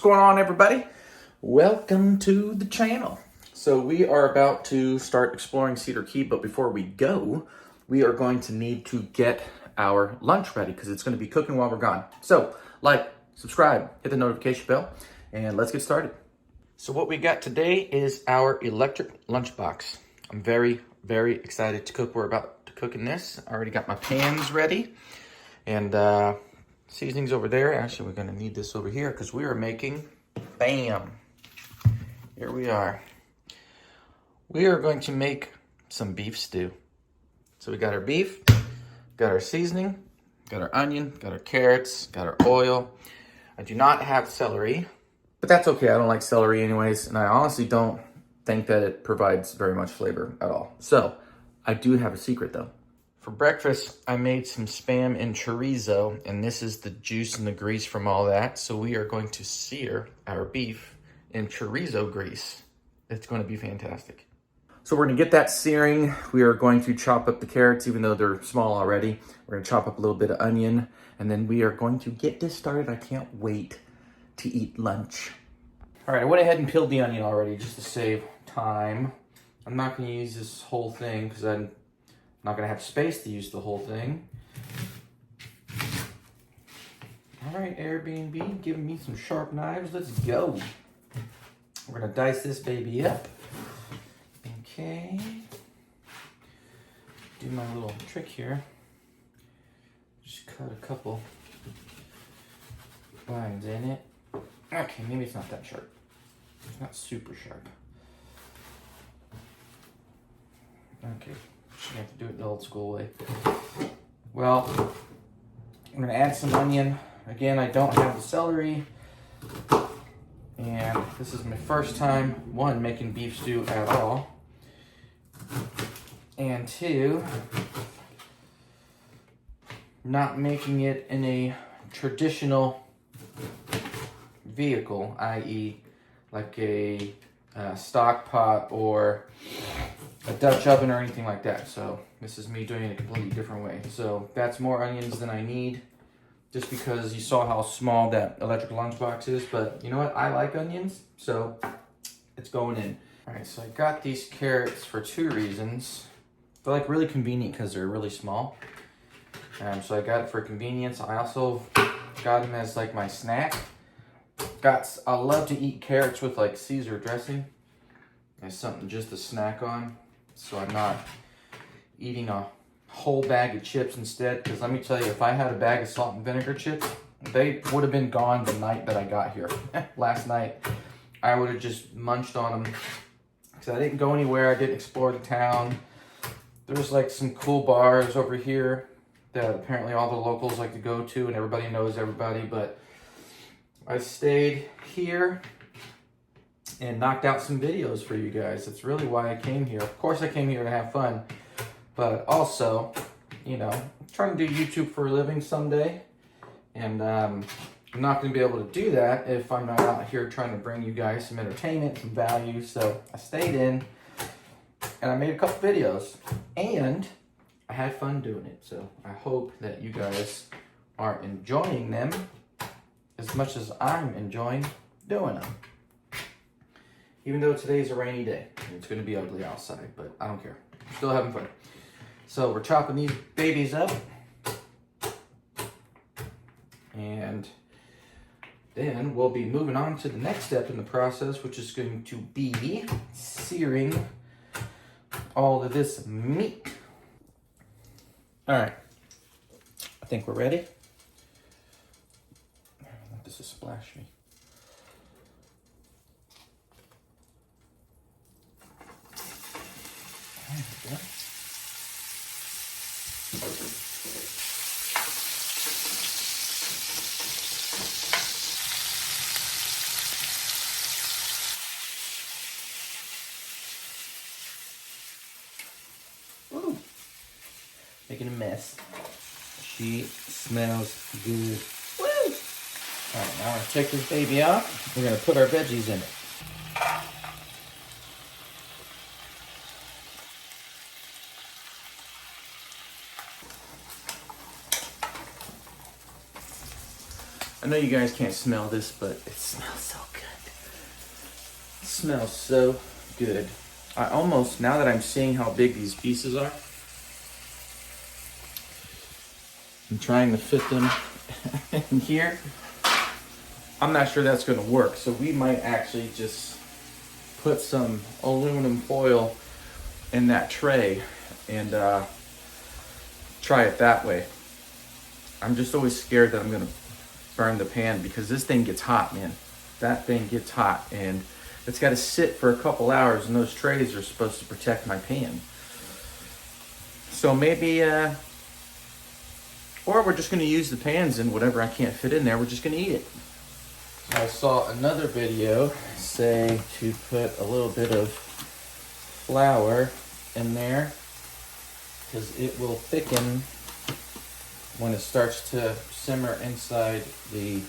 going on, everybody? Welcome to the channel. So we are about to start exploring Cedar Key, but before we go, we are going to need to get our lunch ready because it's going to be cooking while we're gone. So like, subscribe, hit the notification bell, and let's get started. So what we got today is our electric lunchbox. I'm very, very excited to cook. We're about to cook in this. I already got my pans ready, and seasonings over there. Actually, we're gonna need this over here because we are making, bam, here we are. We are going to make some beef stew. So we got our beef, got our seasoning, got our onion, got our carrots, got our oil. I do not have celery, but that's okay. I don't like celery anyways, and I honestly don't think that it provides very much flavor at all. So I do have a secret though. For breakfast, I made some Spam and chorizo, and this is the juice and the grease from all that. So we are going to sear our beef in chorizo grease. It's going to be fantastic. So we're going to get that searing. We are going to chop up the carrots, even though they're small already. We're going to chop up a little bit of onion, and then we are going to get this started. I can't wait to eat lunch. All right, I went ahead and peeled the onion already just to save time. I'm not going to use this whole thing because I'm not gonna have space to use the whole thing. All right, Airbnb, giving me some sharp knives. Let's go. We're gonna dice this baby up. Okay. Do my little trick here. Just cut a couple lines in it. Okay, maybe it's not that sharp. It's not super sharp. Okay. You have to do it the old school way. Well, I'm gonna add some onion. Again, I don't have the celery. And this is my first time, one, making beef stew at all. And two, not making it in a traditional vehicle, i.e. like a stock pot or a Dutch oven or anything like that. So this is me doing it a completely different way. So that's more onions than I need, just because you saw how small that electric lunchbox is. But you know what? I like onions, so it's going in. All right, so I got these carrots for two reasons. They're like really convenient because they're really small. So I got it for convenience. I also got them as like my snack. I love to eat carrots with like Caesar dressing. As something just to snack on. So I'm not eating a whole bag of chips instead. Because let me tell you, if I had a bag of salt and vinegar chips, they would have been gone the night that I got here. Last night, I would have just munched on them. Because I didn't go anywhere. I didn't explore the town. There's like some cool bars over here that apparently all the locals like to go to. And everybody knows everybody. But I stayed here and knocked out some videos for you guys. That's really why I came here. Of course I came here to have fun, but also, you know, I'm trying to do YouTube for a living someday, and I'm not going to be able to do that if I'm not out here trying to bring you guys some entertainment, some value. So I stayed in, and I made a couple videos, and I had fun doing it. So I hope that you guys are enjoying them as much as I'm enjoying doing them. Even though today's a rainy day. It's going to be ugly outside, but I don't care. Still having fun. So we're chopping these babies up. And then we'll be moving on to the next step in the process, which is going to be searing all of this meat. All right. I think we're ready. I don't want this to splash me. There we go. Ooh. Making a mess. She smells good. Woo! All right, now we're gonna take this baby off. We're gonna put our veggies in it. I know you guys can't smell this, but it smells so good. It smells so good. I almost, now that I'm seeing how big these pieces are, I'm trying to fit them in here. I'm not sure that's gonna work, so we might actually just put some aluminum foil in that tray and try it that way. I'm just always scared that I'm gonna burn the pan because this thing gets hot, man. That thing gets hot and it's gotta sit for a couple hours, and those trays are supposed to protect my pan. So maybe, or we're just gonna use the pans and whatever I can't fit in there, we're just gonna eat it. I saw another video say to put a little bit of flour in there because it will thicken when it starts to simmer inside the,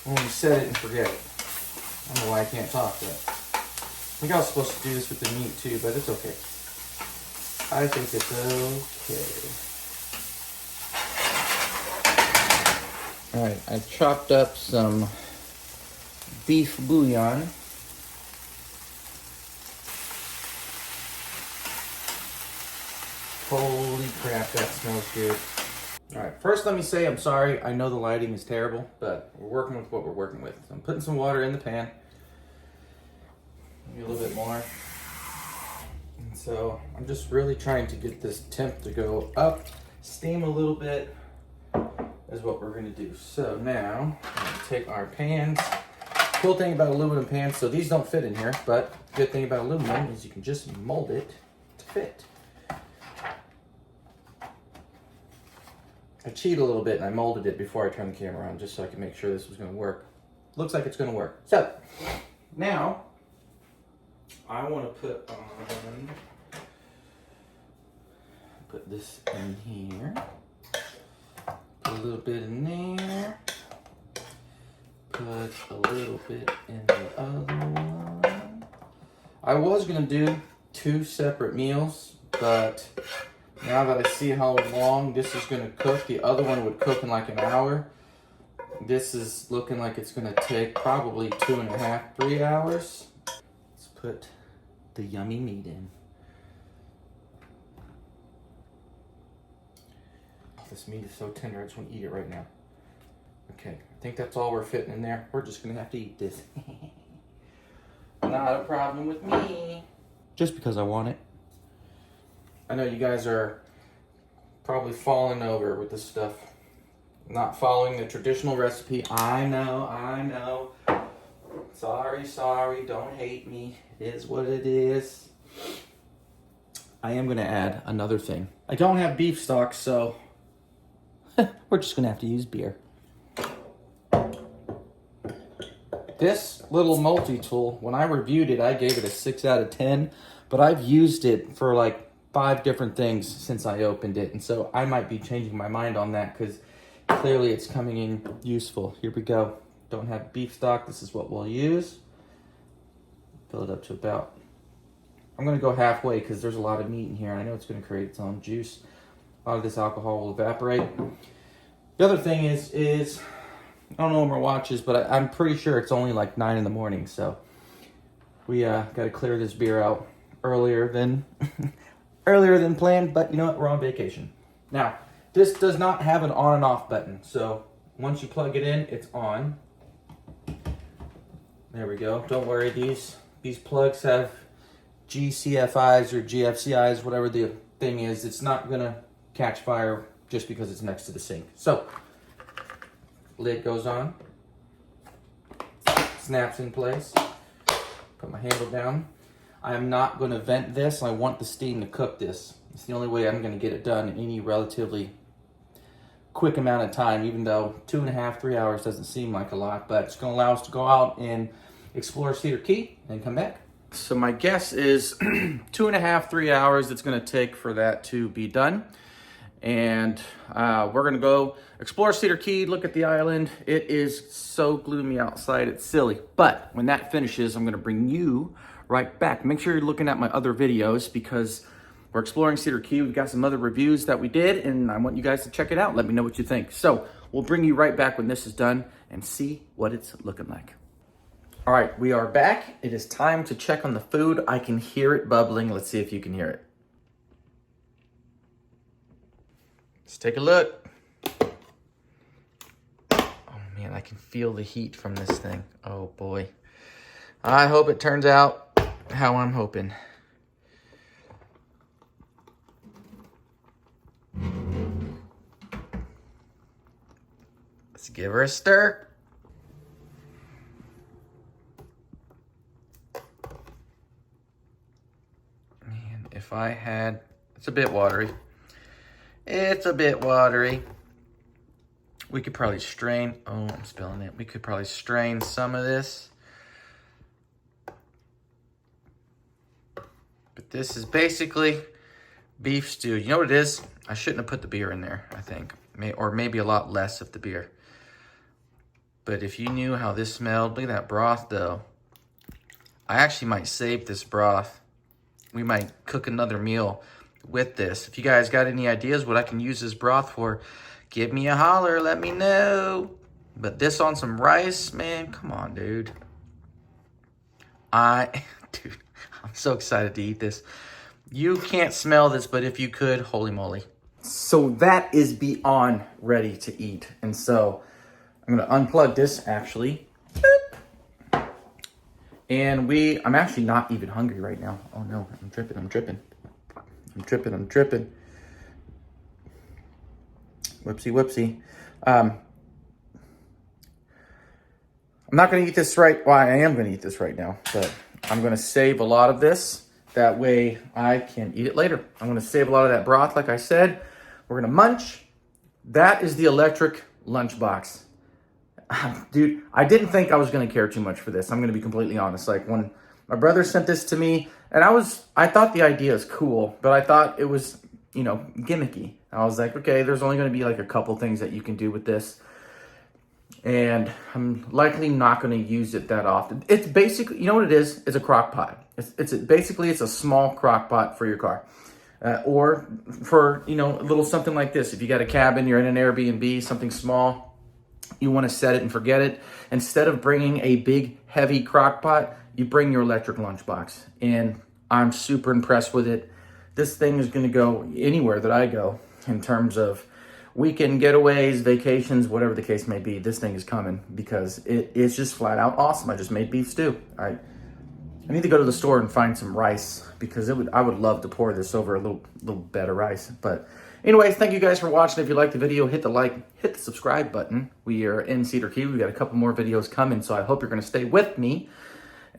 when we set it and forget it. I don't know why I can't talk yet. I think I was supposed to do this with the meat too, but it's okay. I think it's okay. All right, I chopped up some beef bouillon. Holy crap, that smells good. All right, first let me say I'm sorry. I know the lighting is terrible, but we're working with what we're working with. So I'm putting some water in the pan. Maybe a little bit more. And so I'm just really trying to get this temp to go up. Steam a little bit is what we're gonna do. So now, I'm gonna take our pans. Cool thing about aluminum pans, so these don't fit in here, but good thing about aluminum is you can just mold it to fit. I cheated a little bit and I molded it before I turned the camera on just so I could make sure this was going to work. Looks like it's going to work. So, now, I want to put this in here. Put a little bit in there. Put a little bit in the other one. I was going to do 2 separate meals, but now that I see how long this is going to cook, the other one would cook in like an hour. This is looking like it's going to take probably 2.5, 3 hours. Let's put the yummy meat in. This meat is so tender, I just want to eat it right now. Okay, I think that's all we're fitting in there. We're just going to have to eat this. Not a problem with me. Just because I want it. I know you guys are probably falling over with this stuff. Not following the traditional recipe. I know. Sorry, don't hate me. It is what it is. I am gonna add another thing. I don't have beef stock, so we're just gonna have to use beer. This little multi-tool, when I reviewed it, I gave it a 6 out of 10, but I've used it for like 5 different things since I opened it, and so I might be changing my mind on that because clearly it's coming in useful. Here we go. Don't have beef stock. This is what we'll use. Fill it up to about, I'm going to go halfway because there's a lot of meat in here. I know it's going to create its own juice. A lot of this alcohol will evaporate. The other thing is I don't know when my watch is, but I'm pretty sure it's only like 9 in the morning, so we got to clear this beer out earlier than planned, but you know what, we're on vacation. Now, this does not have an on and off button, so once you plug it in, it's on. There we go. Don't worry, these plugs have GCFIs or GFCIs, whatever the thing is. It's not gonna catch fire just because it's next to the sink. So, lid goes on, snaps in place, put my handle down. I am not going to vent this. I want the steam to cook this. It's the only way I'm going to get it done in any relatively quick amount of time, even though 2.5, 3 hours doesn't seem like a lot, but it's going to allow us to go out and explore Cedar Key and come back. So my guess is 2.5, 3 hours it's going to take for that to be done. And we're going to go explore Cedar Key, look at the island. It is so gloomy outside, it's silly. But when that finishes, I'm going to bring you right back. Make sure you're looking at my other videos because we're exploring Cedar Key. We've got some other reviews that we did, and I want you guys to check it out. Let me know what you think. So we'll bring you right back when this is done and see what it's looking like. All right, we are back. It is time to check on the food. I can hear it bubbling. Let's see if you can hear it. Let's take a look. Oh man, I can feel the heat from this thing. Oh boy. I hope it turns out how I'm hoping. Let's give her a stir. Man, if I had, it's a bit watery. It's a bit watery. We could probably strain, oh, I'm spilling it. We could probably strain some of this. But this is basically beef stew. You know what it is? I shouldn't have put the beer in there, I think. Or maybe a lot less of the beer. But if you knew how this smelled, look at that broth though. I actually might save this broth. We might cook another meal with this. If you guys got any ideas what I can use this broth for, give me a holler, let me know. But this on some rice, man, come on, dude. Dude, I'm so excited to eat this. You can't smell this, but if you could, holy moly. So that is beyond ready to eat. And so I'm gonna unplug this actually. And I'm actually not even hungry right now. Oh no, I'm dripping. Whoopsie. I'm not gonna eat this right, well, I am gonna eat this right now, but I'm gonna save a lot of this. That way I can eat it later. I'm gonna save a lot of that broth, like I said. We're gonna munch. That is the electric lunchbox. Dude, I didn't think I was gonna care too much for this. I'm gonna be completely honest. Like when my brother sent this to me, and I thought the idea is cool, but I thought it was, gimmicky. I was like, okay, there's only gonna be like a couple things that you can do with this. And I'm likely not gonna use it that often. It's basically, you know what it is? It's a crock pot. Basically it's a small crock pot for your car. Or for, a little something like this. If you got a cabin, you're in an Airbnb, something small, you want to set it and forget it. Instead of bringing a big, heavy crock pot, you bring your electric lunchbox. And I'm super impressed with it. This thing is going to go anywhere that I go in terms of weekend getaways, vacations, whatever the case may be. This thing is coming because it's just flat out awesome. I just made beef stew. I need to go to the store and find some rice because I would love to pour this over a little bed of rice. But anyways, thank you guys for watching. If you liked the video, hit the like, hit the subscribe button. We are in Cedar Key. We've got a couple more videos coming, so I hope you're going to stay with me.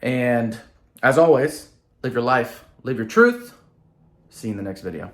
And as always, live your life, live your truth. See you in the next video.